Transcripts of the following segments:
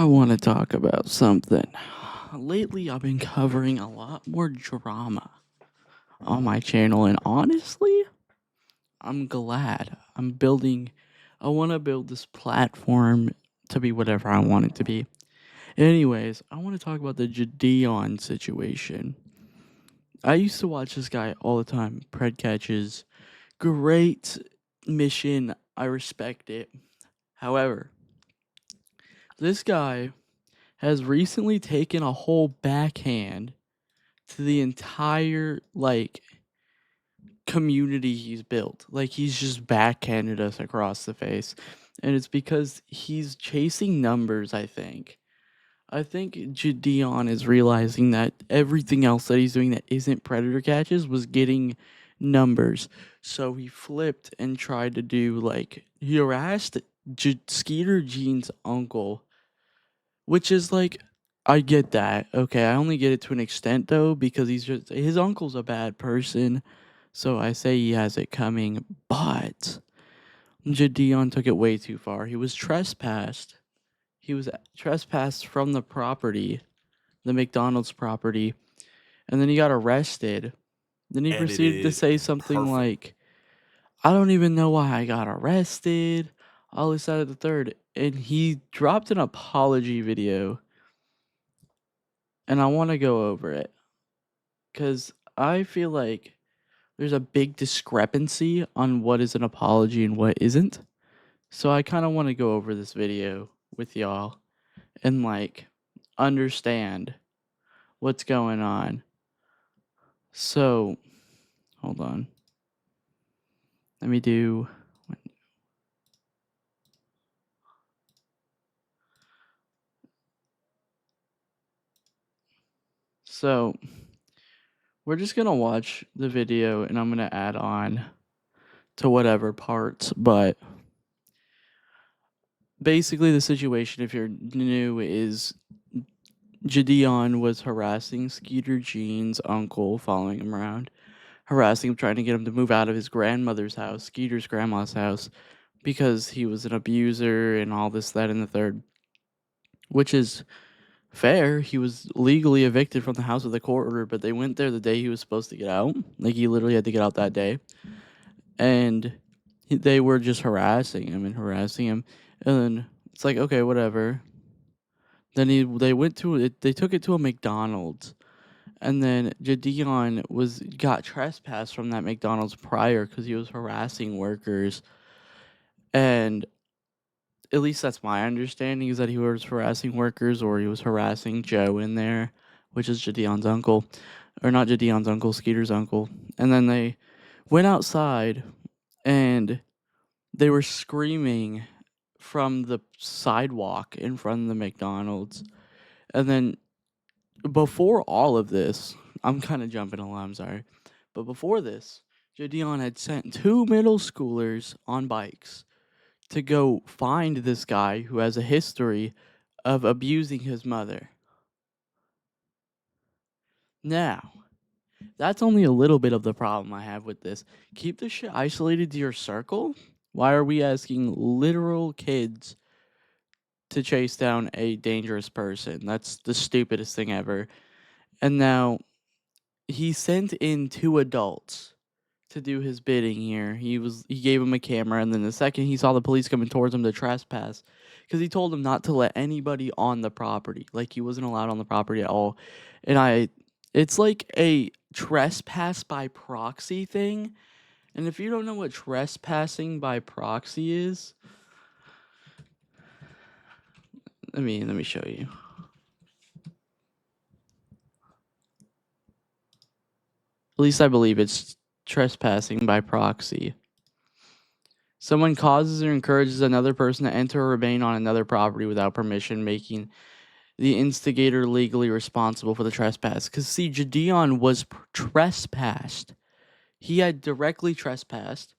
I want to talk about something. Lately, I've been covering a lot more drama on my channel, and honestly, I'm glad. I want to build this platform to be whatever I want it to be. Anyways, I want to talk about the Jidion situation. I used to watch this guy all the time. Pred catches. Great mission. I respect it. However, this guy has recently taken a whole backhand to the entire community he's built. Like he's just backhanded us across the face. And it's because he's chasing numbers, I think. I think Jidion is realizing that everything else that he's doing that isn't predator catches was getting numbers. So he flipped and tried to do he harassed Skeeter Jean's uncle, which is I get that. Okay, I only get it to an extent though because his uncle's a bad person. So I say he has it coming, but Jidion took it way too far. He was trespassed. He was trespassed from the property, the McDonald's property, and then he got arrested. Then he proceeded to Edited say something perfect. like, I don't even know why I got arrested. All this, out of the third. And he dropped an apology video, and I want to go over it because I feel like there's a big discrepancy on what is an apology and what isn't. So I kind of want to go over this video with y'all and understand what's going on. So, hold on. Let me do. So, we're just going to watch the video and I'm going to add on to whatever parts. But basically, the situation, if you're new, is Jidion was harassing Skeeter Jean's uncle, following him around, harassing him, trying to get him to move out of his grandmother's house, Skeeter's grandma's house, because he was an abuser and all this, that, and the third, which is fair. He was legally evicted from the house with a court order, but they went there the day he was supposed to get out. Like, he literally had to get out that day. And they were just harassing him and harassing him. And then it's like, okay, whatever. Then they took it to a McDonald's. And then Jidion got trespassed from that McDonald's prior because he was harassing workers. And at least that's my understanding, is that he was harassing workers, or he was harassing Joe in there, which is Jidion's uncle. Or not Jidion's uncle, Skeeter's uncle. And then they went outside and they were screaming from the sidewalk in front of the McDonald's. And then before all of this, I'm kind of jumping a lot, I'm sorry. But before this, Jidion had sent 2 middle schoolers on bikes to go find this guy who has a history of abusing his mother. Now, that's only a little bit of the problem I have with this. Keep this shit isolated to your circle. Why are we asking literal kids to chase down a dangerous person? That's the stupidest thing ever. And now he sent in 2 adults to do his bidding here. He gave him a camera, and then the second he saw the police coming towards him to trespass, because he told him not to let anybody on the property. Like, he wasn't allowed on the property at all. And it's like a trespass by proxy thing. And if you don't know what trespassing by proxy is, let me show you. At least I believe it's trespassing by proxy. Someone causes or encourages another person to enter or remain on another property without permission, making the instigator legally responsible for the trespass. Because, see, Jidion was trespassed. He had directly trespassed.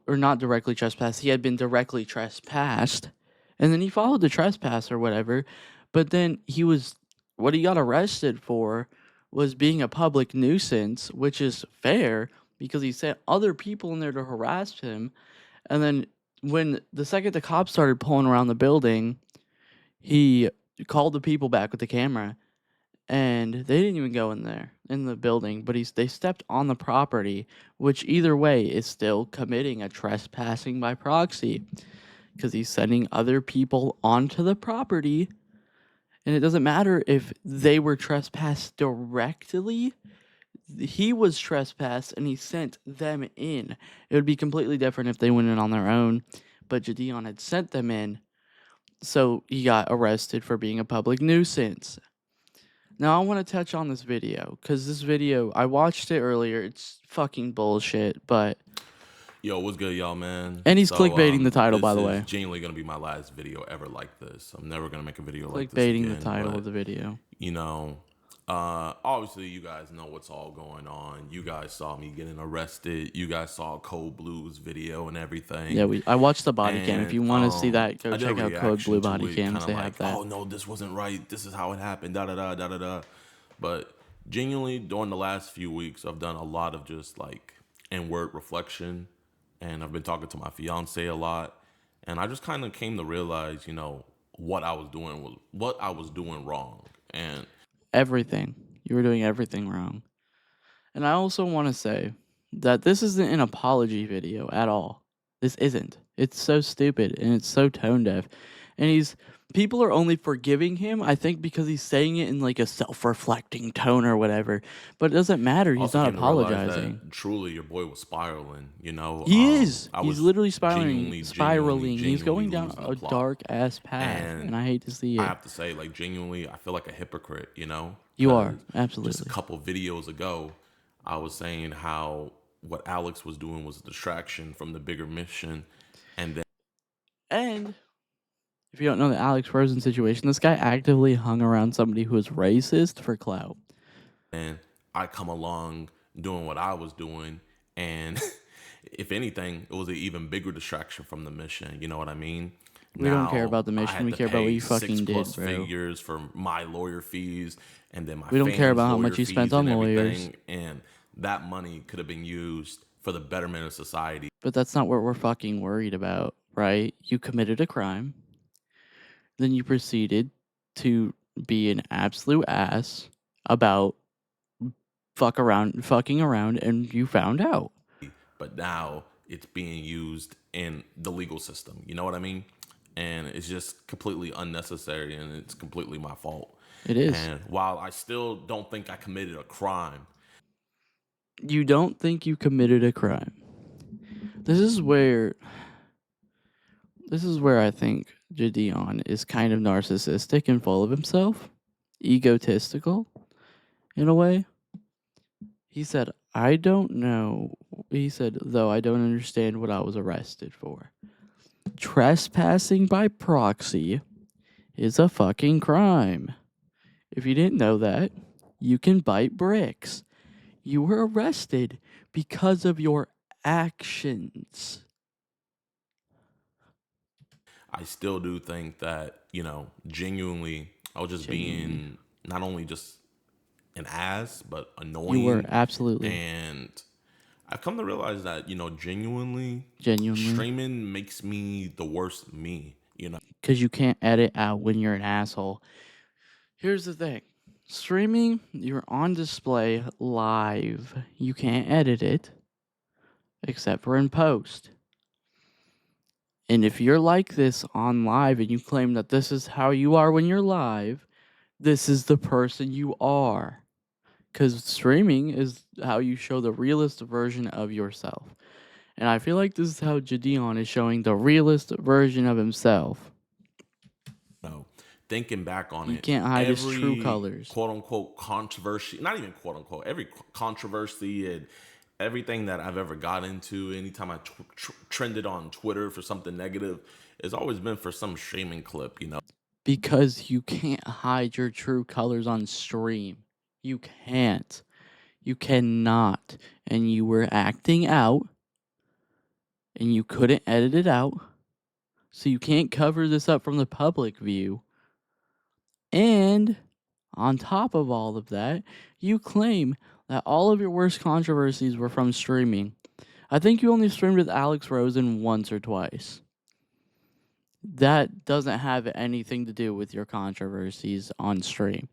Or not directly trespassed. He had been directly trespassed. And then he followed the trespass or whatever. But then what he got arrested for was being a public nuisance, which is fair because he sent other people in there to harass him. And then when the second the cops started pulling around the building, He called the people back with the camera, and they didn't even go in there in the building, but they stepped on the property, which either way is still committing a trespassing by proxy because he's sending other people onto the property. And it doesn't matter if they were trespassed directly. He was trespassed and he sent them in. It would be completely different if they went in on their own, but Jidion had sent them in, so he got arrested for being a public nuisance. Now I want to touch on this video because this video, I watched it earlier. It's fucking bullshit, but Yo, what's good, y'all, man? and he's clickbaiting the title, by This the is way. genuinely gonna be my last video ever like this. I'm never gonna make a video like this Clickbaiting the again. title But of the video. you know, obviously, you guys know what's all going on. You guys saw me getting arrested. You guys saw Code Blue's video and everything. Yeah, I watched the body cam. If And you want to see that, go I did check a out Code Blue reaction to body it, cams. kind of They like, have that. oh no, this wasn't right. This is how it happened. Da da da da da da. But genuinely, during the last few weeks, I've done a lot of just like inward reflection, and I've been talking to my fiance a lot, and I just kind of came to realize, what I was doing wrong, and Everything. You were doing everything wrong. And I also want to say that this isn't an apology video at all. This isn't. It's so stupid and it's so tone deaf. And people are only forgiving him, I think, because he's saying it in like a self-reflecting tone or whatever. But it doesn't matter. He's also not came to realize apologizing. that truly your boy was spiraling. He is. I He's was literally spiraling. genuinely He's going down losing a the plot. dark ass path, And and I hate to see I it. have to say, like, genuinely, I feel like a hypocrite, You are, 'Cause just a absolutely. couple videos ago, I was saying how what Alex was doing was a distraction from the bigger mission. And And if you don't know the Alex Frozen situation, this guy actively hung around somebody who was racist for clout. then I come along doing what I was doing. And if anything, it was an even bigger distraction from the mission. You know what I mean? We don't care Now about the I mission. had We to care about what pay you six fucking did, plus bro. figures for my lawyer fees, and then my We don't care family's about how lawyer much you spent fees on and lawyers. everything. And that money could have been used for the betterment of society. But that's not what we're fucking worried about, right? You committed a crime. Then you proceeded to be an absolute ass about fucking around, and you found out. But now it's being used in the legal system. You know what I mean? And it's just completely unnecessary, and it's completely my fault. It is. And while I still don't think I committed a crime, You don't think you committed a crime. This is where I think Jidion is kind of narcissistic and full of himself, egotistical in a way. He said, I don't know. He said, though I don't understand what I was arrested for. Trespassing by proxy is a fucking crime. If you didn't know that, you can bite bricks. You were arrested because of your actions. I still do think that, genuinely, I was just being not only just an ass, but annoying. You were, absolutely. And I've come to realize that, genuinely, Genuinely. streaming makes me the worst me, Because you can't edit out when you're an asshole. Here's the thing. Streaming, you're on display live. You can't edit it, except for in post. And if you're like this on live and you claim that this is how you are when you're live, this is the person you are. Because streaming is how you show the realist version of yourself. And I feel like this is how Jidion is showing the realist version of himself. Thinking back on You it, can't hide his true colors. Quote unquote controversy, not even quote unquote, every controversy and everything that I've ever got into, anytime I trended on Twitter for something negative, it's always been for some shaming clip, Because you can't hide your true colors on stream. You can't. You cannot. And you were acting out. And you couldn't edit it out. So you can't cover this up from the public view. And on top of all of that, you claim that all of your worst controversies were from streaming. I think you only streamed with Alex Rosen once or twice. That doesn't have anything to do with your controversies on stream.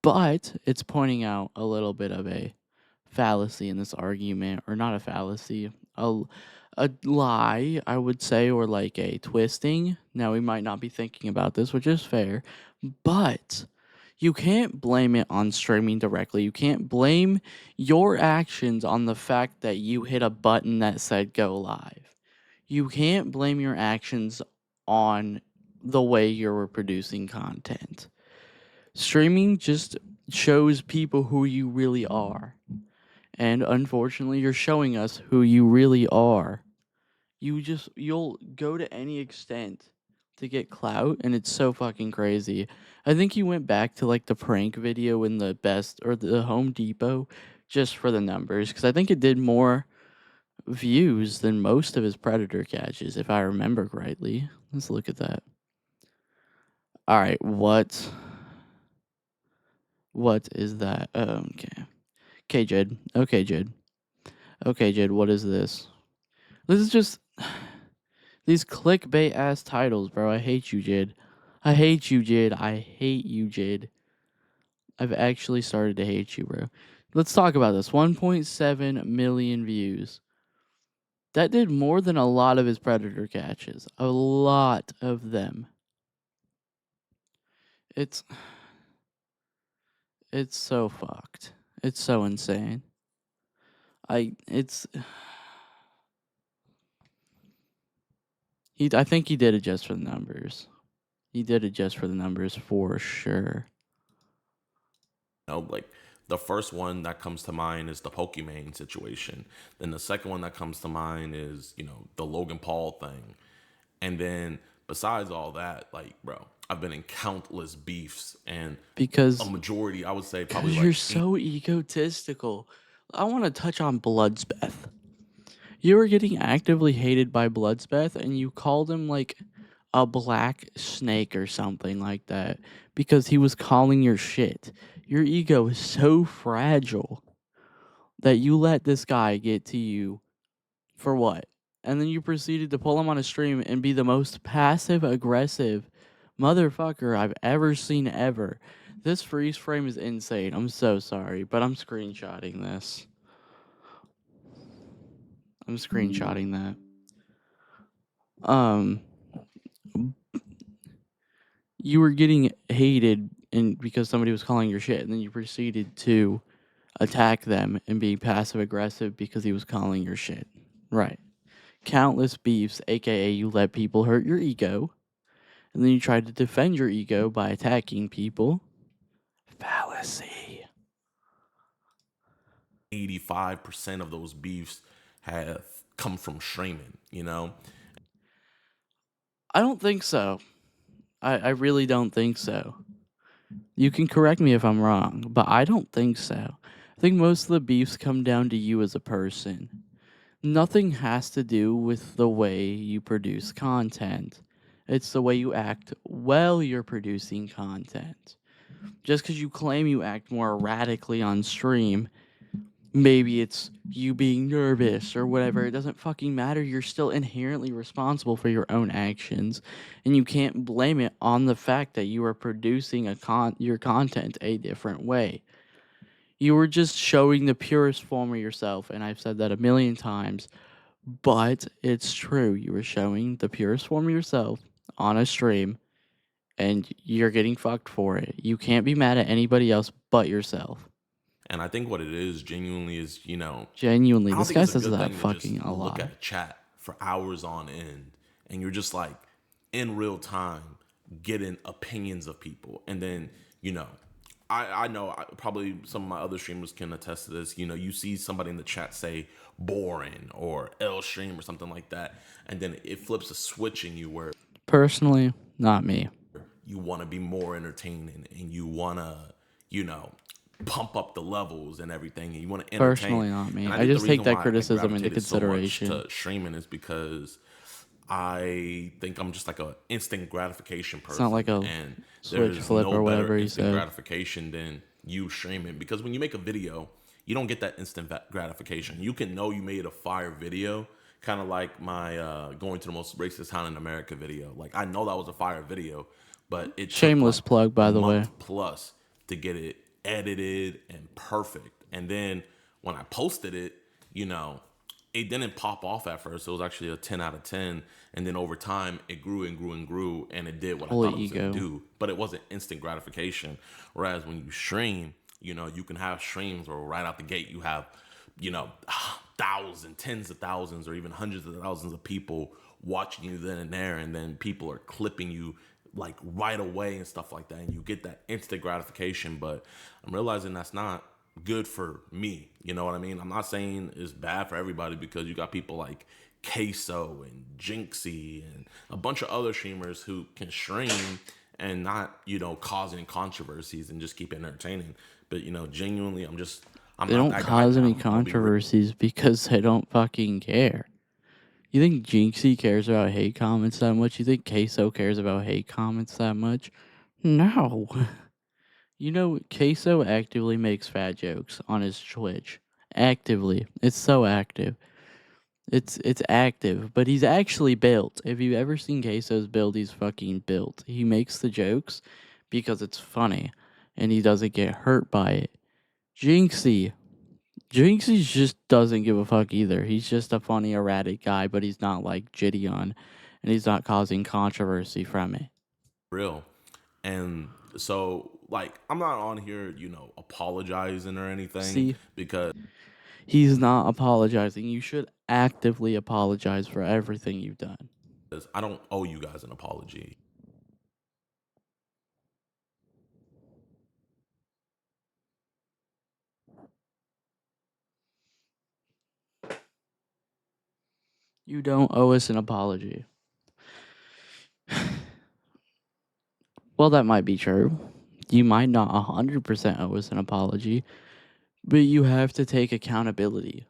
But it's pointing out a little bit of a fallacy in this argument, or not a fallacy, a lie, I would say, or like a twisting. Now, we might not be thinking about this, which is fair, but you can't blame it on streaming directly. You can't blame your actions on the fact that you hit a button that said go live. You can't blame your actions on the way you're producing content. Streaming just shows people who you really are. And unfortunately, you're showing us who you really are. You'll go to any extent to get clout, and it's so fucking crazy. I think he went back to like the prank video in the best or the Home Depot just for the numbers, because I think it did more views than most of his predator catches, if I remember correctly. Let's look at that. All right, what is that? Okay. Okay, Jed. Okay, Jed. Okay, Jed, what is this? This is just these clickbait ass titles, bro. I hate you, Jed. I hate you, Jed. I hate you, Jed. I've actually started to hate you, bro. Let's talk about this. 1.7 million views. That did more than a lot of his predator catches. A lot of them. It's it's so fucked. It's so insane. It's I think he did it just for the numbers. He did it just for the numbers for sure. Like the first one that comes to mind is the Pokimane situation. Then the second one that comes to mind is, the Logan Paul thing. And then besides all that, like, bro, I've been in countless beefs, and a Because majority, I would say probably Because you're like so egotistical. I want to touch on Bloodspeth. You were getting actively hated by Bloodspeth, and you called him like a black snake or something like that because he was calling your shit. Your ego is so fragile that you let this guy get to you for what? And then you proceeded to pull him on a stream and be the most passive aggressive motherfucker I've ever seen ever. This freeze frame is insane. I'm so sorry, but I'm screenshotting this. I'm screenshotting that. Um you were getting hated and because somebody was calling your shit, and then you proceeded to attack them and be passive aggressive because he was calling your shit. Right. Countless beefs, aka you let people hurt your ego, and then you tried to defend your ego by attacking people. Fallacy. 85% of those beefs have come from streaming. I don't think so. I really don't think so. You can correct me if I'm wrong, but I don't think so. I think most of the beefs come down to you as a person. Nothing has to do with the way you produce content. It's the way you act while you're producing content. Just because you claim you act more erratically on stream, maybe it's you being nervous or whatever. It doesn't fucking matter. You're still inherently responsible for your own actions, and you can't blame it on the fact that you are producing your content a different way. You were just showing the purest form of yourself, and I've said that a million times, but it's true. You were showing the purest form of yourself on a stream, and you're getting fucked for it. You can't be mad at anybody else but yourself. And I think what it is genuinely is, Genuinely, I don't this think guy it's a says good that thing to just fucking a look lot. at a chat for hours on end, and you're just like in real time getting opinions of people. And then, I know probably some of my other streamers can attest to this. You see somebody in the chat say boring or L stream or something like that, and then it flips a switch in you where Personally, not me. you want to be more entertaining, and you want to, you know, pump up the levels and everything, and you want to entertain. Personally, not me. And I I think the just take reason that why I criticism into gravitated so much consideration. to streaming is because I think I'm just like a instant gratification It's not like person, a and switch there's flip no or better whatever he instant said. gratification than you streaming. Because when you make a video, you don't get that instant gratification. You can know you made a fire video Kind of like my going to the most racist town in America video. Like I know that was a fire video, but it took Shameless like plug, a by the way. month plus to get it edited and perfect. And then when I posted it, you know, it didn't pop off at first. It was actually a 10 out of 10. And then over time, it grew and grew and grew, and it did what I Holy thought it was going to ego. do. But it wasn't instant gratification. Whereas when you stream, you know, you can have streams where right out the gate you have, you know, thousands, tens of thousands, or even hundreds of thousands of people watching you then and there. And then people are clipping you like right away and stuff like that. And you get that instant gratification. But I'm realizing that's not good for me. You know what I mean? I'm not saying it's bad for everybody because you got people like Queso and Jinxie and a bunch of other streamers who can stream and not, you know, cause any controversies and just keep it entertaining. But, you know, genuinely, I'm They not don't that guy cause any now. I'm gonna be real. controversies because they don't fucking care. You think Jinxie cares about hate comments that much? You think Queso cares about hate comments that much? No. You know, Queso actively makes fat jokes on his Twitch. Actively. It's so active. It's active, but he's actually built. If you've ever seen Queso's build, he's fucking built. He makes the jokes because it's funny and he doesn't get hurt by it. Jinxie. Jinxie just doesn't give a fuck either. He's just a funny, erratic guy, but he's not like Jidion and he's not causing controversy from it. Real. And so, like, I'm not on here, you know, apologizing or anything See, because he's not apologizing. You should actively apologize for everything you've done. I don't owe you guys an apology. You don't owe us an apology. Well, that might be true. You might not 100% owe us an apology, but you have to take accountability.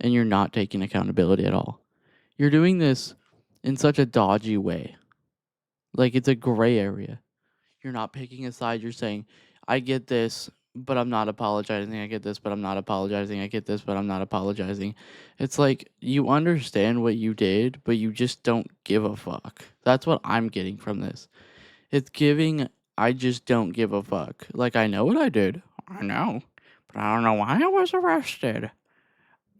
And you're not taking accountability at all. You're doing this in such a dodgy way. Like it's a gray area. You're not picking a side. You're saying, I get this, but I'm not apologizing. I get this, but I'm not apologizing. I get this, but I'm not apologizing. It's like you understand what you did, but you just don't give a fuck. That's what I'm getting from this. It's giving, I just don't give a fuck. Like, I know what I did. I know. But I don't know why I was arrested.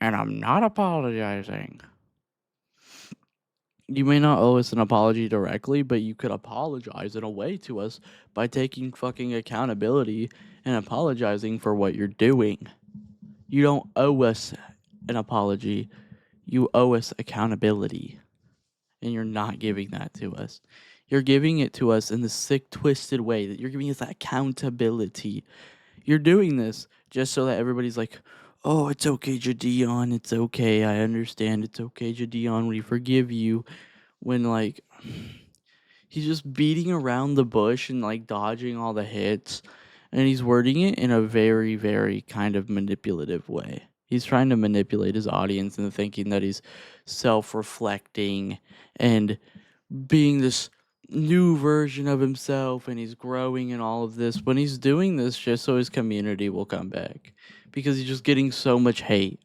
And I'm not apologizing. You may not owe us an apology directly, but you could apologize in a way to us by taking fucking accountability and apologizing for what you're doing. You don't owe us an apology. You owe us accountability. And you're not giving that to us. You're giving it to us in the sick, twisted way that you're giving us accountability. You're doing this just so that everybody's like, oh, it's okay, Jidion. It's okay. I understand. It's okay, Jidion. We forgive you. When, like, he's just beating around the bush and, like, dodging all the hits. And he's wording it in a very, very kind of manipulative way. He's trying to manipulate his audience into thinking that he's self reflecting and being this new version of himself and he's growing and all of this when he's doing this just so his community will come back because he's just getting so much hate.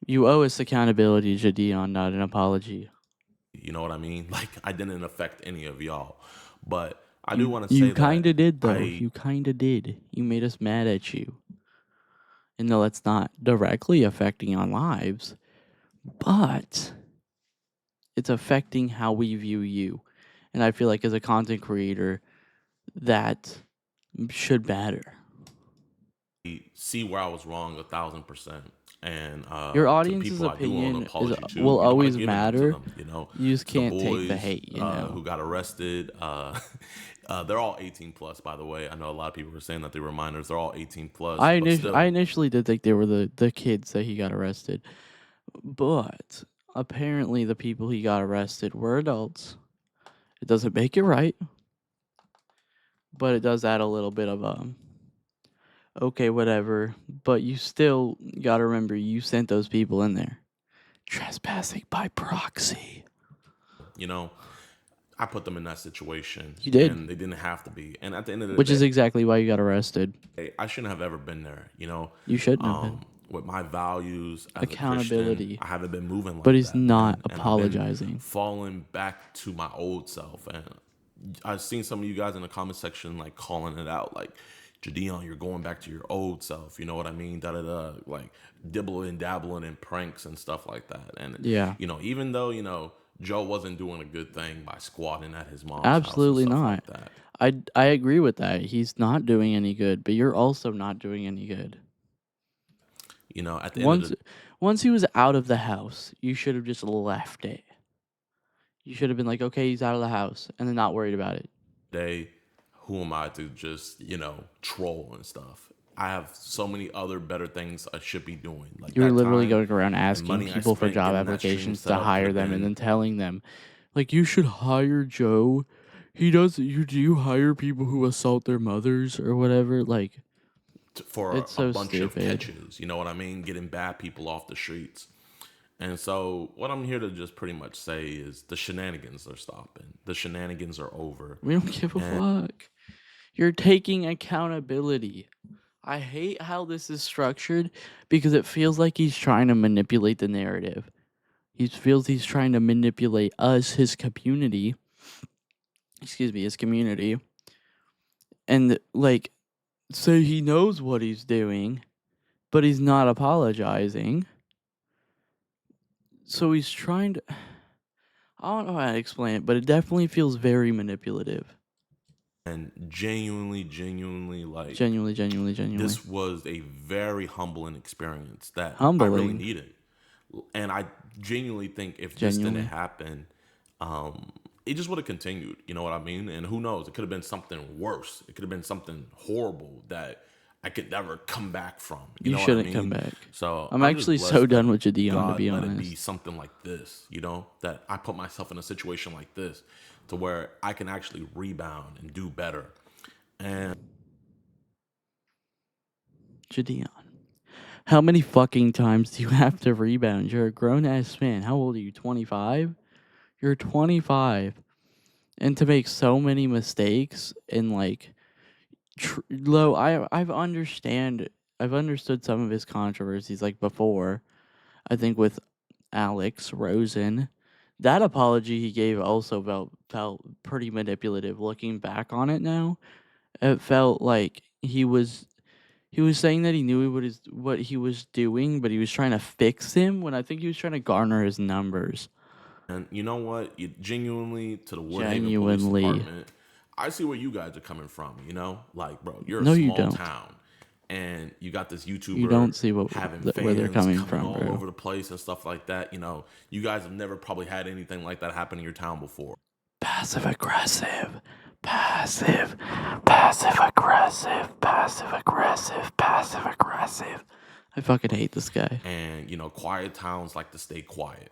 You owe us accountability, Jidion, not an apology. You know what I mean? Like, I didn't affect any of y'all. But I do You want to you say kind that of did though. I You kind of did. You made us mad at you. And though it's not directly affecting our lives, but it's affecting how we view you. And I feel like as a content creator, that should matter. see where I was wrong 1,000%. And Your to the audience's people I do owe an opinion is apology to, will you know, I always give it to matter. them, you know, You just to the can't take the boys hate, you know. who got arrested. They're all 18 plus, by the way. I know a lot of people were saying that they were minors. They're all 18 plus, but I still, initially did think they were the kids that he got arrested, but apparently the people he got arrested were adults. It doesn't make it right, but it does add a little bit of okay, whatever. But you still gotta remember you sent those people in there. Trespassing by proxy. you know, I put them in that situation You did. and they didn't have to be. And at the end of the Which day, is exactly why you got arrested. I shouldn't have ever been there, you know. You shouldn't have been. with my values as a Christian, Accountability. I haven't been moving But like he's that, not man. And I've been apologizing. falling back to my old self. And I've seen some of you guys in the comment section like calling it out, like, Jidion, you're going back to your old self. You know what I mean? Da da da. Like dibbling, dabbling in pranks and stuff like that. And Yeah. even though Joe wasn't doing a good thing by squatting at his mom's house and Absolutely stuff not. like that. I agree with that. He's not doing any good, but you're also not doing any good. At the end of Once the once he was out of the house, you should have just left it. You should have been like, okay, he's out of the house, and then not worried about it. day, who am I to just, troll and stuff? I have so many other better things I should be doing. Like You were that literally time going around and asking money I people for spent job getting that stream applications set to up could hire have them, and been then telling them, like, you should hire Joe. He does. Do you hire people who assault their mothers or whatever? Like, for it's a so bunch of stupid. catches. You know what I mean? Getting bad people off the streets. And so what I'm here to just pretty much say is the shenanigans are stopping. The shenanigans are over. We don't give a And fuck. You're taking accountability. I hate how this is structured because it feels like he's trying to manipulate the narrative. He feels he's trying to manipulate us, his community. Excuse me, his community. And like say he knows what he's doing, but he's not apologizing. So he's trying to I don't know how to explain it, but it definitely feels very manipulative. genuinely, like, Genuinely. this was a very humbling experience that I really Humbling. needed. And I genuinely think if this didn't Genuinely. happen, it just would have continued. You know what I mean? And who knows? It could have been something worse. It could have been something horrible that I could never come back from. You You know what I shouldn't come mean? back. So I'm I'm just actually so blessed done that with Jidion, to God be let it be honest. something like this, that I put myself in a situation like this to where I can actually rebound and do better. And Jidion. How many fucking times do you have to rebound? You're a grown ass man. How old are you? 25? You're 25. And to make so many mistakes and like low I've understood some of his controversies like before. I think with Alex Rosen, that apology he gave also felt pretty manipulative looking back on it now. It felt like he was saying that he knew what he was doing, but he was trying to fix him when I think he was trying to garner his numbers. And you know what? You genuinely, to the Woodhaven Police Genuinely. Department, I see where you guys are coming from. Like, bro, you're a No, you small don't. town, and you got this You YouTuber don't see having where they're fans coming coming from, all bro. over the place and stuff like that. You guys have never probably had anything like that happen in your town before. Passive aggressive. Passive. Passive aggressive. Passive aggressive. Passive aggressive. I fucking hate this guy. And quiet towns like to stay quiet.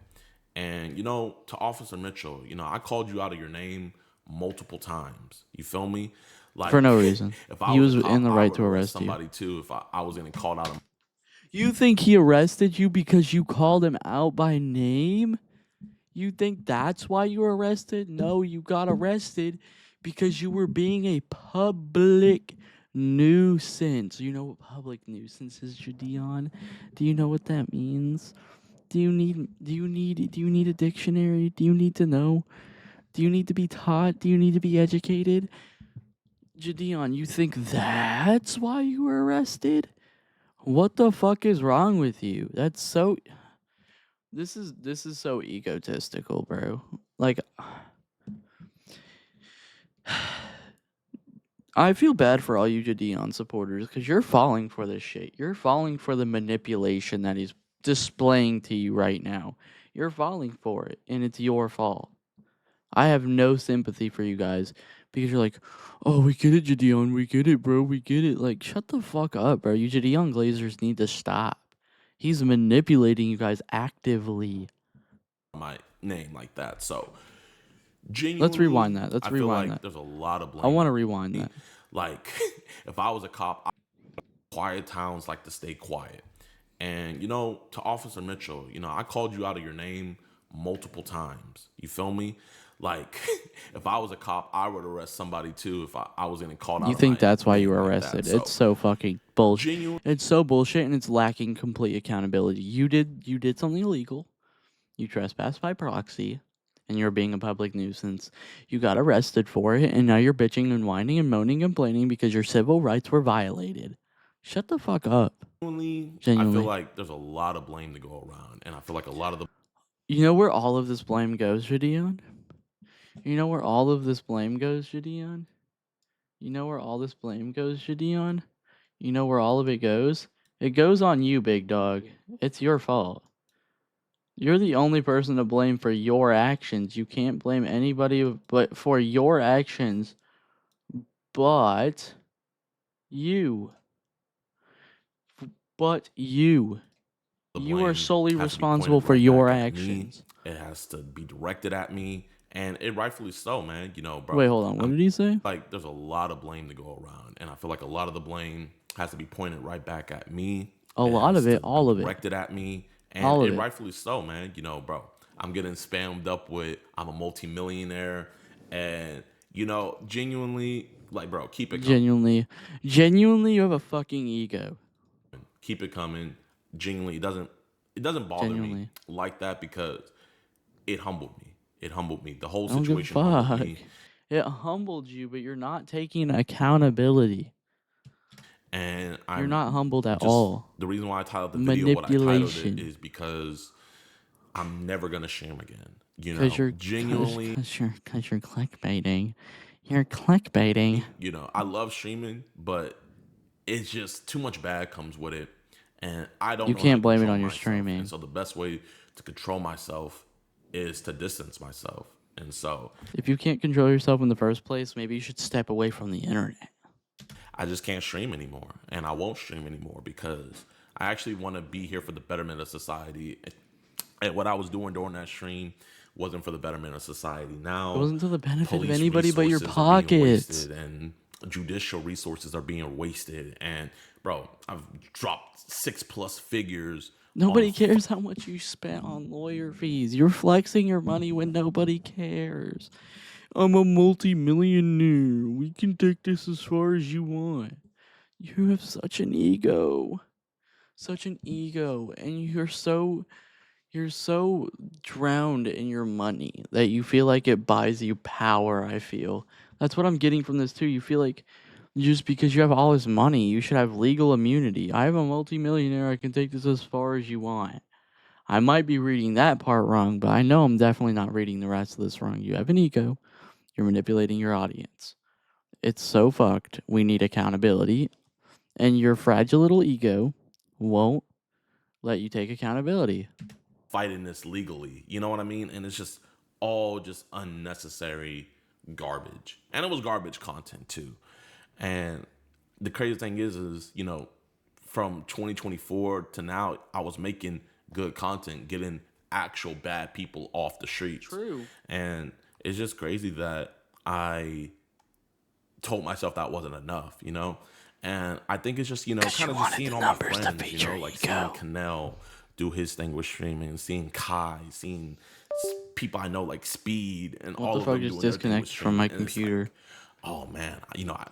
And to Officer Mitchell, I called you out of your name multiple times. You feel me? For Like, no reason. if I He was a was in cop, the I right would to arrest arrest you. somebody too if I was getting called out of. You think he arrested you because you called him out by name? You think that's why you were arrested? No, you got arrested because you were being a public nuisance. You know what public nuisance is, Jidion? Do you know what that means? Do you need a dictionary? Do you need to know? Do you need to be taught? Do you need to be educated? Jidion, you think that's why you were arrested? What the fuck is wrong with you? That's so this is so egotistical, bro. Like I feel bad for all you Jidion supporters because you're falling for this shit. You're falling for the manipulation that he's displaying to you right now. You're falling for it, and it's your fault. I have no sympathy for you guys because you're like, oh, we get it, Jidion. We get it, bro. We get it. Like, shut the fuck up, bro. You Jidion Glazers need to stop. He's manipulating you guys actively. My name like that. So Let's genuinely, rewind that. Let's I feel rewind like that. there's a lot of I blame want to on rewind me. that. Like, if I was a cop, quiet towns like to stay quiet. And to Officer Mitchell, I called you out of your name multiple times. You feel me? Like, if I was a cop, I would arrest somebody too if I was getting called You out of think my that's why you lane were like that. arrested? It's So, so fucking bullshit. genuine. It's so bullshit, and it's lacking complete accountability. You did something illegal. You trespassed by proxy, and you're being a public nuisance. You got arrested for it, and now you're bitching and whining and moaning and complaining because your civil rights were violated. Shut the fuck up. I feel Genuinely. like there's a lot of blame to go around, and I feel like a lot of the You know where all of this blame goes, Jidion? You know where all of this blame goes, Jidion? You know where all this blame goes, Jidion? You know where all of it goes? It goes on you, big dog. It's your fault. You're the only person to blame for your actions. You can't blame anybody but for your actions, but you. But you. the You are blame solely has to be pointed responsible for right your back at me. actions. It has to be directed at me, and it rightfully so, man. Wait, Bro, hold on. What I'm did he say? like, there's a lot of blame to go around, and I feel like a lot of the blame has to be pointed right back at me. A It lot has of to it, be all of it. directed at me, and All of it it. rightfully so, man. Bro, I'm getting spammed up with I'm a multimillionaire, and genuinely, like, bro, keep it coming. Genuinely, you have a fucking ego. Keep it coming. Genuinely, it doesn't bother me Genuinely. like that because it humbled me. It humbled me. The whole I don't give a situation humbled fuck. me, It humbled you, but you're not taking accountability. and You're I'm not humbled at just all. the reason why I titled the video what I titled it Manipulation. is because I'm never gonna shame again. Cause you're, cause, Genuinely, cause you're clickbaiting. You're clickbaiting. I love streaming, but it's just too much bad comes with it, and I don't You know how to can't blame it control on your myself. And streaming. so the best way to control myself is to distance myself. And so If you can't control yourself in the first place, maybe you should step away from the internet. I just can't stream anymore, and I won't stream anymore because I actually want to be here for the betterment of society. And what I was doing during that stream wasn't for the betterment of society. It Now, wasn't to the benefit of police anybody but your resources are being pockets. wasted, and judicial resources are being wasted. And bro, I've dropped 6+ figures on Nobody cares how much you spent on lawyer fees. You're flexing your money when nobody cares. I'm a multi-millionaire. We can take this as far as you want. You have such an ego. Such an ego. And you're so drowned in your money that you feel like it buys you power, I feel. That's what I'm getting from this too. You feel like just because you have all this money, you should have legal immunity. I am a multimillionaire. I can take this as far as you want. I might be reading that part wrong, but I know I'm definitely not reading the rest of this wrong. You have an ego. You're manipulating your audience. It's so fucked. We need accountability. And your fragile little ego won't let you take accountability. fighting this legally. You know what I mean? And it's just all just unnecessary garbage. And it was garbage content too. And the crazy thing is, from 2024 to now, I was making good content, getting actual bad people off the streets. True. And it's just crazy that I told myself that wasn't enough. And I think it's just, kind of just seeing all my friends, like seeing Canel do his thing with streaming, seeing Kai, seeing people I know like Speed and What all the of fuck them just doing their thing with disconnected from my streaming. And it's like, computer? oh man,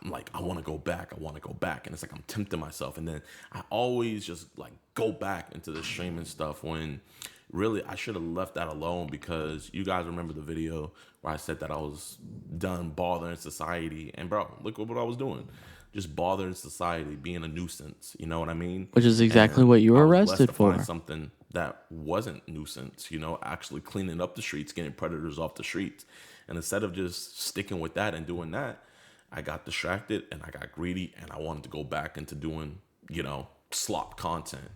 I'm like, I want to go back. I want to go back. And it's like, I'm tempting myself. And then I always just like go back into the streaming stuff when really I should have left that alone, because you guys remember the video where I said that I was done bothering society. And bro, look at what I was doing. Just bothering society, being a nuisance. You know what I mean? Which is exactly And what you I were was blessed to arrested find for. something that wasn't nuisance, actually cleaning up the streets, getting predators off the streets. And instead of just sticking with that and doing that, I got distracted and I got greedy and I wanted to go back into doing, slop content.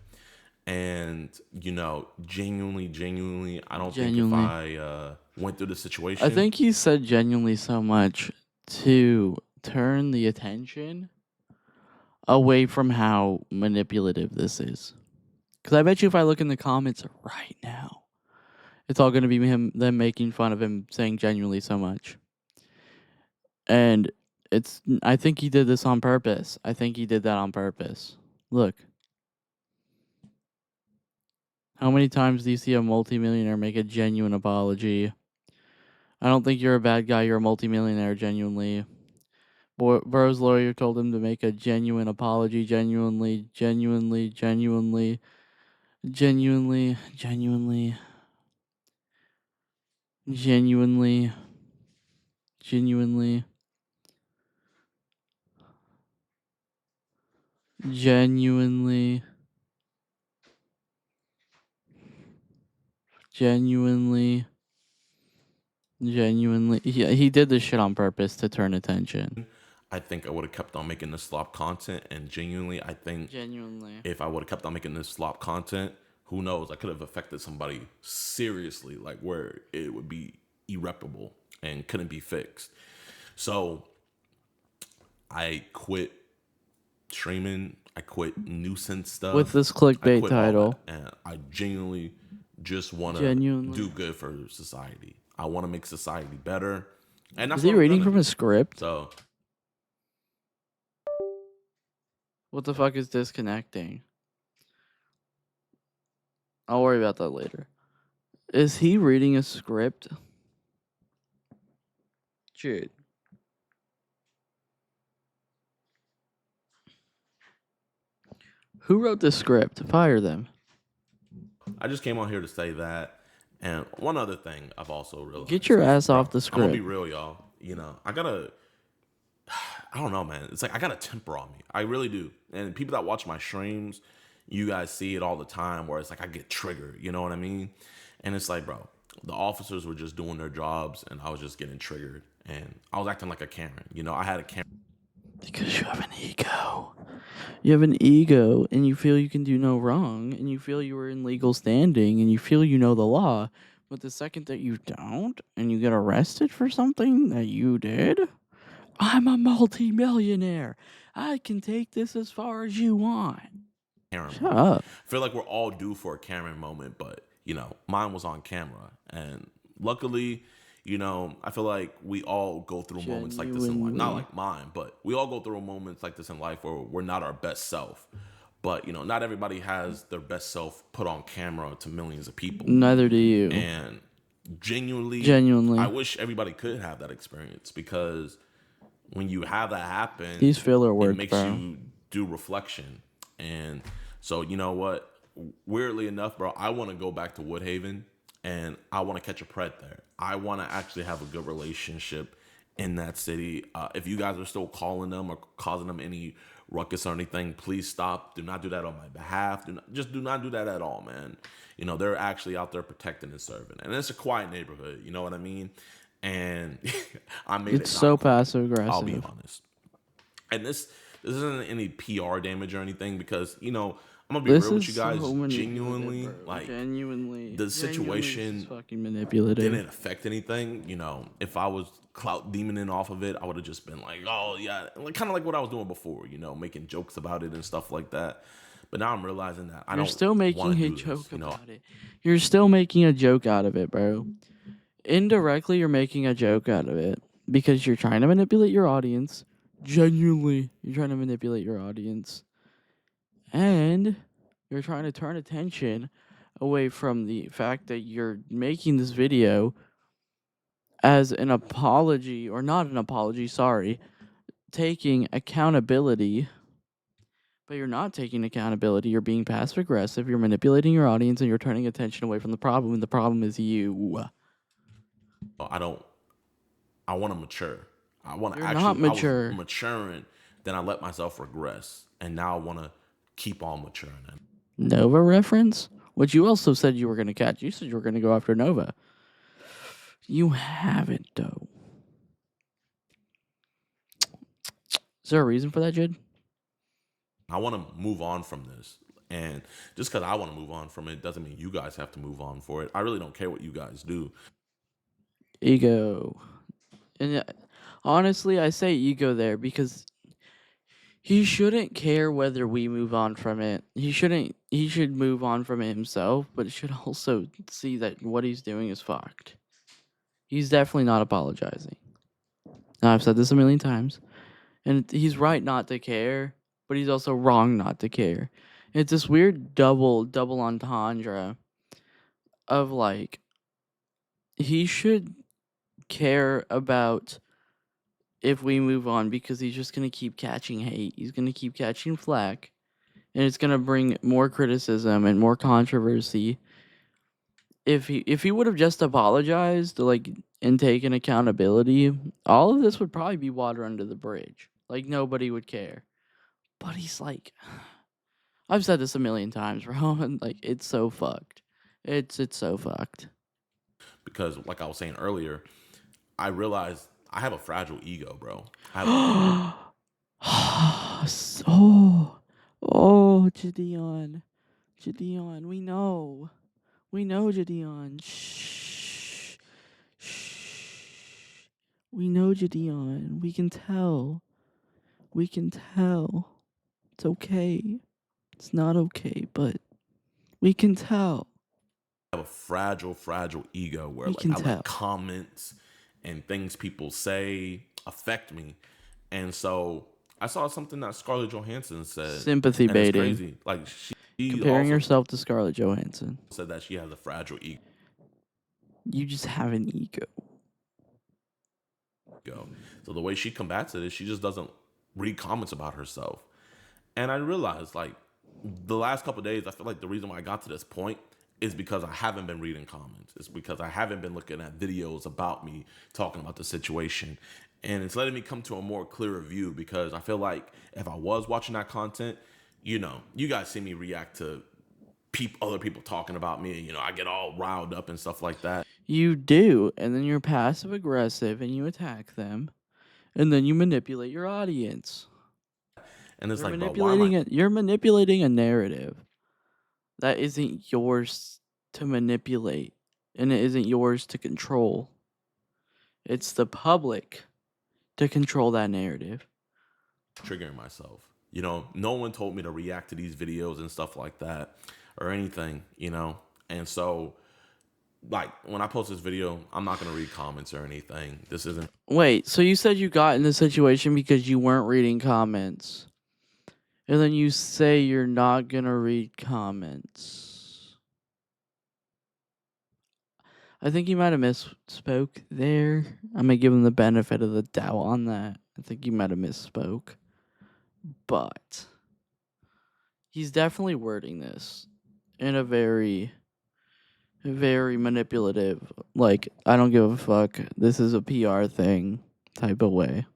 And, genuinely, I don't think if Genuinely. I went through the I situation, think he said genuinely so much to turn the attention away from how manipulative this is. Because I bet you if I look in the comments right now, it's all going to be them making fun of him saying genuinely so much. And I think he did this on purpose. I think he did that on purpose. Look. How many times do you see a multimillionaire make a genuine apology I don't think you're a bad guy. You're a multimillionaire, genuinely. Burrow's lawyer told him to make a genuine apology. Genuinely, genuinely, genuinely, genuinely, genuinely, genuinely, genuinely, genuinely, genuinely, genuinely. He did this shit on purpose to turn attention. I think I would have kept on making this slop content, and genuinely, I think Genuinely. if I would have kept on making this slop content, who knows? I could have affected somebody seriously, like where it would be irreparable and couldn't be fixed. So I quit streaming. I quit nuisance With stuff. this I clickbait quit all that, title. and I genuinely just want to Genuinely. do good for society. I want to make society better, and Is that's he what I'm reading gonna from a do. script? So What the fuck is disconnecting? I'll worry about that later. Is he reading a script? Dude. Who wrote the script? Fire them. I just came on here to say that. And one other thing I've also realized Get your is, ass bro, off the I'm gonna be script. real, y'all. You know, I don't know, man. It's like I got a temper on me. I really do. And people that watch my streams, you guys see it all the time where it's like I get triggered. You know what I mean? And it's like, bro, the officers were just doing their jobs and I was just getting triggered. And I was acting like a Karen. You know, I had a Karen. Because you have an ego. You have an ego and you feel you can do no wrong and you feel you are in legal standing and you feel you know the law. But the second that you don't and you get arrested for something that you did, I'm a multimillionaire. I can take this as far as you want. Karen Shut moment. up. I feel like we're all due for a Karen moment, but you know, mine was on camera, and luckily, you know, I feel like we all go through moments like this in life. Not Genuinely. like mine, but we all go through moments like this in life where we're not our best self. But you know, not everybody has their best self put on camera to millions of people, Neither do you. and genuinely, I Genuinely. wish everybody could have that experience because when you have that These happen, filler it words, makes bro. you do reflection. And so, you know what? Weirdly enough, bro, I want to go back to Woodhaven and I want to catch a pred there. I want to actually have a good relationship in that city. If you guys are still calling them or causing them any ruckus or anything, please stop. Do not do that on my behalf. Do not do that at all, man. You know, they're actually out there protecting and serving. And it's a quiet neighborhood, you know what I mean? And I made It's it so not quiet. passive I'll be aggressive. honest. And this isn't any PR damage or anything because, you know, I'm gonna be This real with is you so guys. manipulative, Genuinely, bro. like Genuinely. the Genuinely, this is situation fucking manipulative. didn't affect anything. You know, if I was clout demoning off of it, I would have just been like, oh yeah, like kind of like what I was doing before, you know, making jokes about it and stuff like that. But now I'm realizing that I You're don't still want making to a do this, joke you know. about it. You're still making a joke out of it, bro. Indirectly, you're making a joke out of it because you're trying to manipulate your audience. Genuinely, you're trying to manipulate your audience. And you're trying to turn attention away from the fact that you're making this video as an apology, or not an apology, sorry, taking accountability. But you're not taking accountability. You're being passive aggressive. You're manipulating your audience and you're turning attention away from the problem. And the problem is you. I don't. I want to mature. I want to You're not actually. I was mature. maturing, then I let myself regress, and now I want to keep on maturing. Nova reference? Which you also said you were going to catch. You said you were going to go after Nova. You haven't, though. Is there a reason for that, Jid? I want to move on from this. And just because I want to move on from it doesn't mean you guys have to move on for it. I really don't care what you guys do. Ego. And honestly, I say ego there because he shouldn't care whether we move on from it. He shouldn't. He should move on from it himself, but should also see that what he's doing is fucked. He's definitely not apologizing. Now, I've said this a million times, and he's right not to care, but he's also wrong not to care. It's this weird double entendre of like he should care about if we move on because he's just gonna keep catching hate. He's gonna keep catching flack, and it's gonna bring more criticism and more controversy. If he would have just apologized, like, and taken accountability, all of this would probably be water under the bridge. Like, nobody would care. But he's like, I've said this a million times, bro, and like, it's so fucked. It's so fucked. because, like I was saying earlier, I realized I have a fragile ego, bro. I have So, oh, Jidion, Jidion, we know, Jidion. Shh, shh. We know, Jidion. We can tell. We can tell. It's okay. It's not okay, but we can tell. a fragile ego where We like can I let tell. comments and things people say affect me. And so I saw something that Scarlett Johansson said, Sympathy and it's baiting. crazy. Like she Comparing also yourself to Scarlett Johansson. said that she has a fragile You just have an ego. ego. So the way she combats it is she just doesn't read comments about herself. And I realized, like, the last couple of days, I feel like the reason why I got to this point is because I haven't been reading comments. It's because I haven't been looking at videos about me talking about the situation. And it's letting me come to a more clearer view because I feel like if I was watching that content, you guys see me react to other people talking about me. I get all riled up and stuff like that. You do, and then you're passive aggressive and you attack them, and then you manipulate your audience. And it's like, bro, why am I You're manipulating a narrative that isn't yours to manipulate, and it isn't yours to control. It's the public to control that narrative. triggering myself? No one told me to react to these videos and stuff like that or anything. And so, like, when I post this video, I'm not going to read comments or anything. This isn't Wait, so you said you got in this situation because you weren't reading comments. And then you say you're not gonna read comments. I think you might have misspoke there. I'm gonna give him the benefit of the doubt on that. I think you might have misspoke. But he's definitely wording this in a very, very manipulative, like, I don't give a fuck, this is a PR thing type of way.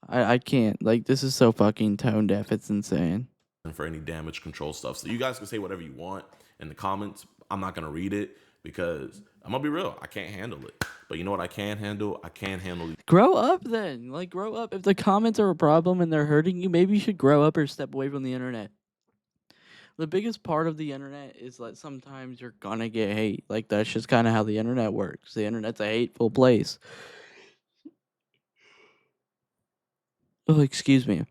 I can't. Like, this is so fucking tone deaf, it's insane. for any damage control stuff. So you guys can say whatever you want in the comments. I'm not going to read it because I'm going to be real. I can't handle it. But you know what I can handle? I can handle Grow up then. Like, grow up. If the comments are a problem and they're hurting you, maybe you should grow up or step away from the internet. The biggest part of the internet is that sometimes you're gonna get hate. Like, that's just kind of how the internet works. The internet's a hateful place. Oh, excuse me.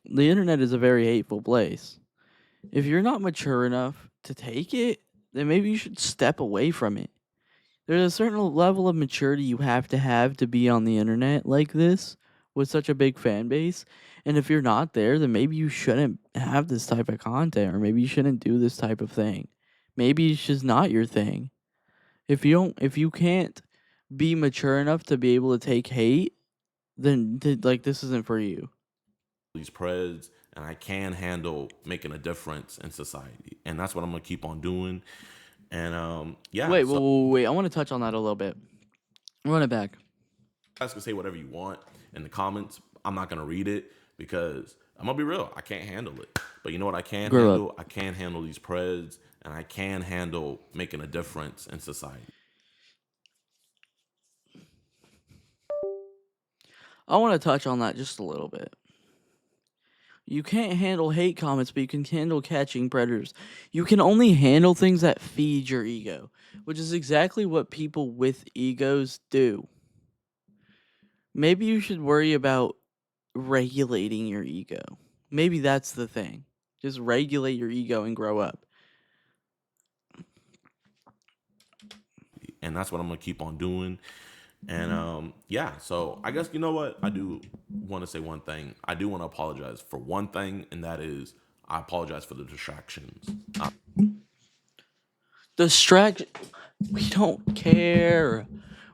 The internet is a very hateful place. If you're not mature enough to take it, then maybe you should step away from it. There's a certain level of maturity you have to be on the internet like this with such a big fan base. And if you're not there, then maybe you shouldn't have this type of content, or maybe you shouldn't do this type of thing. Maybe it's just not your thing. If you can't be mature enough to be able to take hate, then like, this isn't for you. these preds and I can handle making a difference in society. And that's what I'm going to keep on doing. And yeah, Wait, so wait. I want to touch on that a little bit. Run it back. you guys can say whatever you want in the comments. I'm not going to read it because I'm going to be real. I can't handle it. But you know what I can Grow up. handle? I can handle these preds and I can handle making a difference in society. I want to touch on that just a little bit. You can't handle hate comments, but you can handle catching predators. You can only handle things that feed your ego, which is exactly what people with egos do. Maybe you should worry about regulating your ego. Maybe that's the thing. Just regulate your ego and grow up. And that's what I'm going to keep on doing. And yeah, so I guess you know what? I do want to say one thing. I do want to apologize for one thing, and that is I apologize for the distractions. Distraction. We don't care.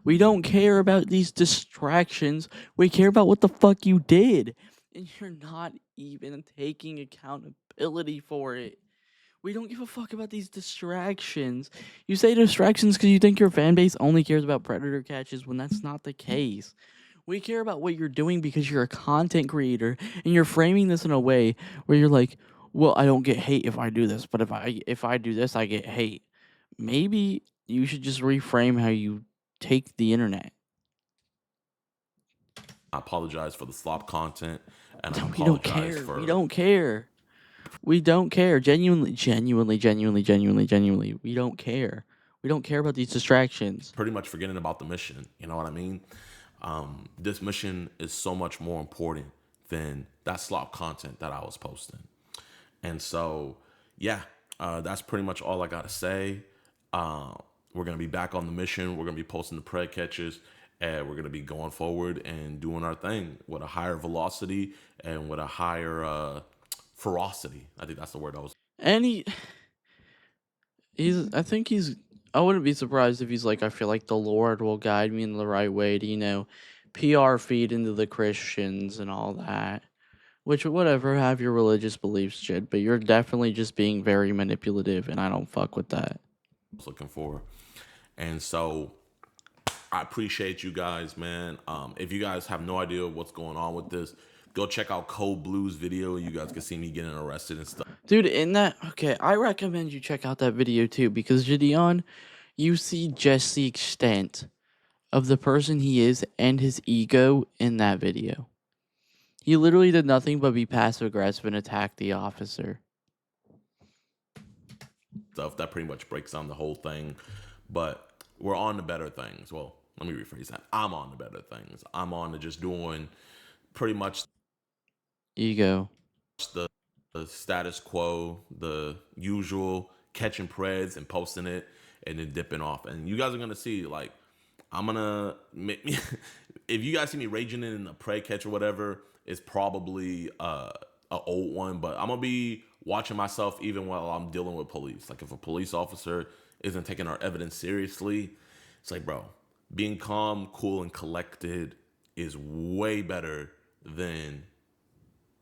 We don't care about these distractions. We care about what the fuck you did. And you're not even taking accountability for it. We don't give a fuck about these distractions. You say distractions because you think your fan base only cares about predator catches when that's not the case. We care about what you're doing because you're a content creator and you're framing this in a way where you're like, "Well, I don't get hate if I do this, but if I do this, I get hate." Maybe you should just reframe how you take the internet. I apologize for the slop content, and I We don't apologize care. We for don't care. We don't care. Genuinely, genuinely, genuinely, genuinely, genuinely. We don't care. We don't care about these distractions. pretty much forgetting about the mission. You know what I mean? This mission is so much more important than that slop content that I was posting. And so, yeah, that's pretty much all I got to say. Uh, we're going to be back on the mission. We're going to be posting the pred catches, and we're going to be going forward and doing our thing with a higher velocity and with a higher ferocity. I think that's the word I was. And he's I think he's I wouldn't be surprised if he's like, I feel like the Lord will guide me in the right way to, PR feed into the Christians and all that. Which, whatever, have your religious beliefs, Jid, but you're definitely just being very manipulative, and I don't fuck with that. Looking for. And so I appreciate you guys, man. If you guys have no idea what's going on with this, go check out Cold Blue's video. You guys can see me getting arrested and stuff. Dude, okay, I recommend you check out that video too, because Jidion, you see just the extent of the person he is and his ego in that video. He literally did nothing but be passive aggressive and attack the officer. Stuff that pretty much breaks down the whole thing. But we're on to better things. Well, let me rephrase that. I'm on to better things. I'm on to just doing pretty much Ego. the, the status quo, the usual catching preds and posting it and then dipping off. And you guys are gonna see, like, I'm gonna make me if you guys see me raging in a pred catch or whatever, it's probably a old one, but I'm gonna be watching myself even while I'm dealing with police. Like if a police officer isn't taking our evidence seriously, it's like, bro, being calm, cool, and collected is way better than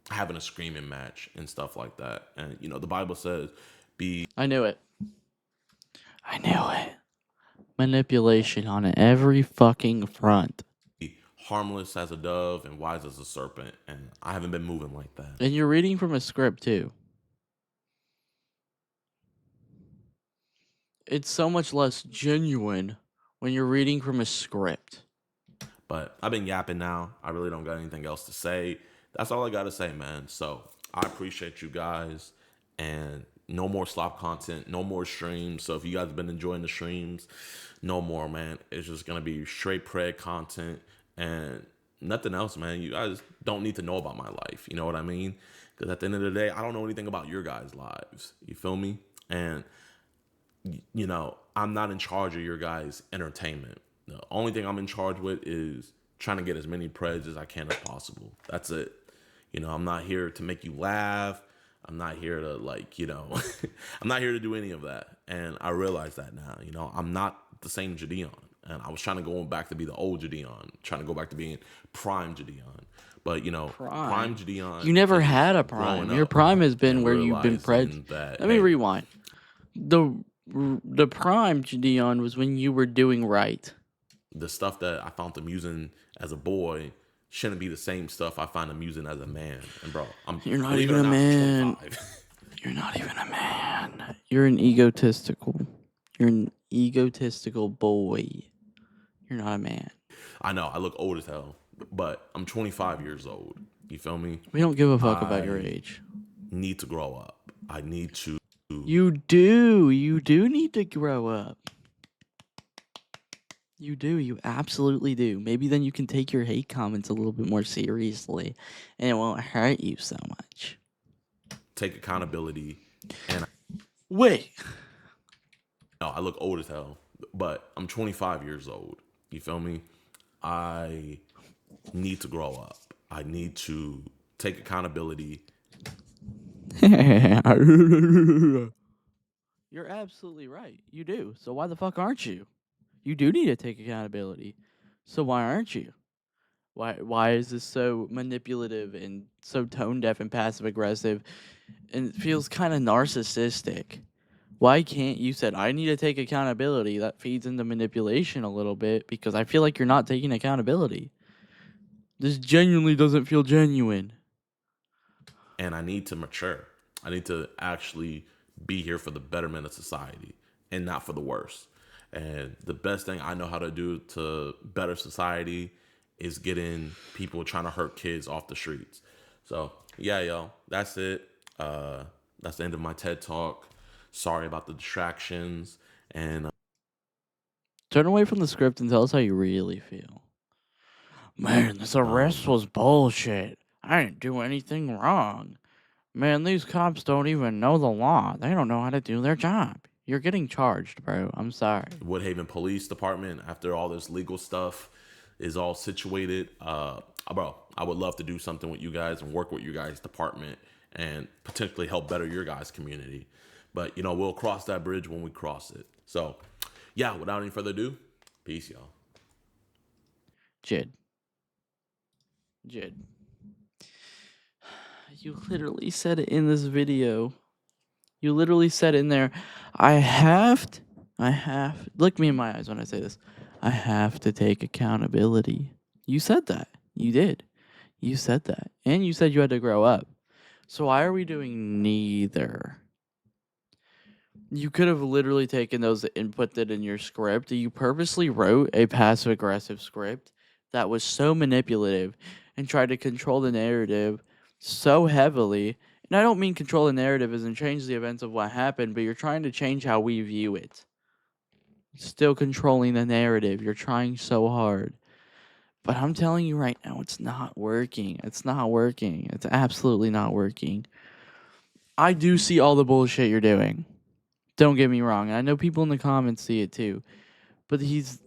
having a screaming match and stuff like that. And the Bible says, be I knew it. I knew it. Manipulation on every fucking front. harmless as a dove and wise as a serpent. And I haven't been moving like that. And you're reading from a script too. It's so much less genuine when you're reading from a script. But I've been yapping now. I really don't got anything else to say. That's all I got to say, man. So I appreciate you guys. And no more slop content, no more streams. So if you guys have been enjoying the streams, no more, man. It's just going to be straight pred content and nothing else, man. You guys don't need to know about my life. You know what I mean? Because at the end of the day, I don't know anything about your guys' lives. You feel me? And I'm not in charge of your guys' entertainment. The only thing I'm in charge with is trying to get as many preds as I can as possible. That's it. I'm not here to make you laugh. I'm not here to I'm not here to do any of that. And I realize that now. I'm not the same Jidion. And I was trying to go back to be the old Jidion, trying to go back to being prime Jidion. But prime Jidion. You never had a prime. Your prime has been where you've been pred. Let me rewind. The prime Jidion was when you were doing right. The stuff that I found amusing as a boy shouldn't be the same stuff I find amusing as a man. And bro, You're not even a man. You're not even a man. You're an egotistical. You're an egotistical boy. You're not a man. I know, I look old as hell, but I'm 25 years old. You feel me? We don't give a fuck about your age. Need to grow up. I need to. You do. You do need to grow up. You do. You absolutely do. Maybe then you can take your hate comments a little bit more seriously and it won't hurt you so much. Take accountability. And wait. No, I look old as hell, but I'm 25 years old. You feel me? I need to grow up. I need to take accountability. You're absolutely right. You do. So why the fuck aren't you? You do need to take accountability. So why aren't you? Why is this so manipulative and so tone deaf and passive aggressive and it feels kind of narcissistic? Why can't you said I need to take accountability? That feeds into manipulation a little bit because I feel like you're not taking accountability. This genuinely doesn't feel genuine. And I need to mature. I need to actually be here for the betterment of society and not for the worse. And the best thing I know how to do to better society is getting people trying to hurt kids off the streets. So yeah, yo, that's it. That's the end of my TED talk. Sorry about the distractions. And Turn away from the script and tell us how you really feel. Man, this arrest um, was bullshit. I didn't do anything wrong. Man, these cops don't even know the law. They don't know how to do their job. You're getting charged, bro. I'm sorry. Woodhaven Police Department, after all this legal stuff is all situated, bro, I would love to do something with you guys and work with you guys' department and potentially help better your guys' community. But we'll cross that bridge when we cross it. So, yeah, without any further ado, peace, y'all. Jid. Jid. You literally said it in this video. You literally said in there, I have, look me in my eyes when I say this. I have to take accountability. You said that. You did. You said that. And you said you had to grow up. So why are we doing neither? You could have literally taken those and put that in your script. You purposely wrote a passive aggressive script that was so manipulative and tried to control the narrative so heavily. And I don't mean control the narrative as in change the events of what happened, but you're trying to change how we view it. Still controlling the narrative. You're trying so hard. But I'm telling you right now, it's not working. It's not working. It's absolutely not working. I do see all the bullshit you're doing. Don't get me wrong. I know people in the comments see it too. But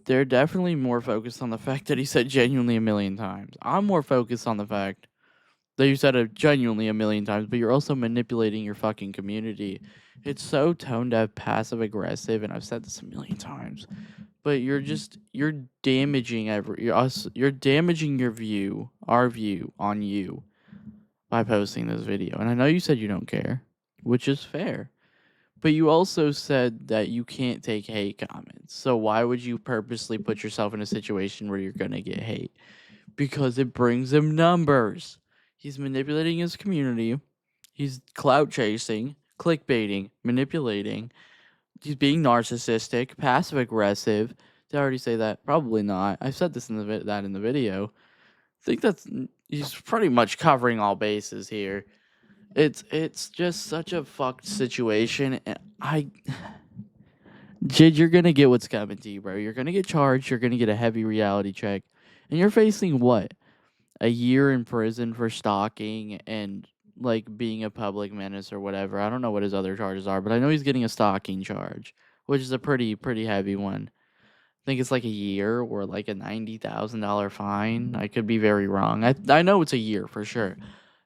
they're definitely more focused on the fact that he said genuinely a million times. I'm more focused on the fact that you said it genuinely a million times, but you're also manipulating your fucking community. It's so tone deaf, passive aggressive, and I've said this a million times. But you're damaging you're damaging your view, our view on you by posting this video. And I know you said you don't care, which is fair. But you also said that you can't take hate comments. So why would you purposely put yourself in a situation where you're gonna get hate? Because it brings him numbers. He's manipulating his community. He's clout chasing, clickbaiting, manipulating. He's being narcissistic, passive aggressive. Did I already say that? Probably not. I said this in that in the video. I think he's pretty much covering all bases here. It's just such a fucked situation. And Jid, you're gonna get what's coming to you, bro. You're gonna get charged. You're gonna get a heavy reality check, and you're facing what? A year in prison for stalking and like being a public menace or whatever. I don't know what his other charges are, but I know he's getting a stalking charge, which is a pretty heavy one. I think it's like a year or like a $90,000 fine. I could be very wrong. I know it's a year for sure,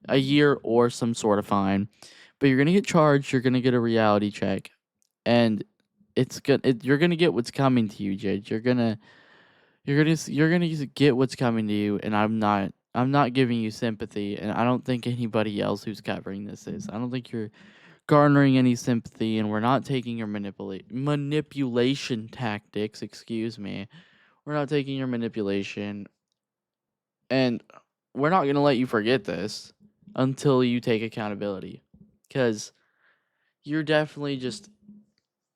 a year or some sort of fine. But you're gonna get charged. You're gonna get a reality check, and you're gonna get what's coming to you, Jade. You're gonna get what's coming to you, and I'm not giving you sympathy, and I don't think anybody else who's covering this is. I don't think you're garnering any sympathy, and we're not taking your manipulation tactics. Excuse me. We're not taking your manipulation, and we're not gonna let you forget this until you take accountability, because you're definitely just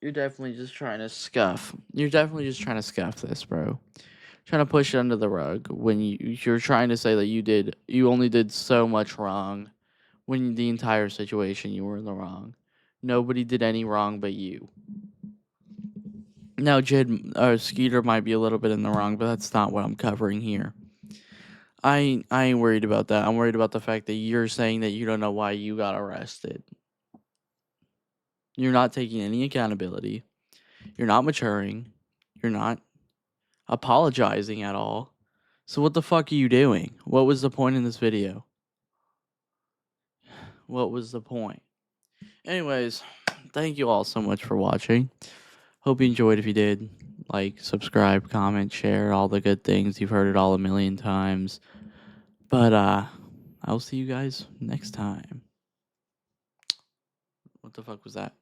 you're definitely just trying to scuff. You're definitely just trying to scuff this, bro. Trying to push it under the rug when you're trying to say that you only did so much wrong when the entire situation you were in the wrong. Nobody did any wrong but you. Now Jid or Skeeter might be a little bit in the wrong, but that's not what I'm covering here. I ain't worried about that. I'm worried about the fact that you're saying that you don't know why you got arrested. You're not taking any accountability. You're not maturing. You're not apologizing at all. So what the fuck are you doing? What was the point in this video? What was the point? Anyways, thank you all so much for watching. Hope you enjoyed if you did. Like, subscribe, comment, share, all the good things. You've heard it all a million times. But I'll see you guys next time. What the fuck was that?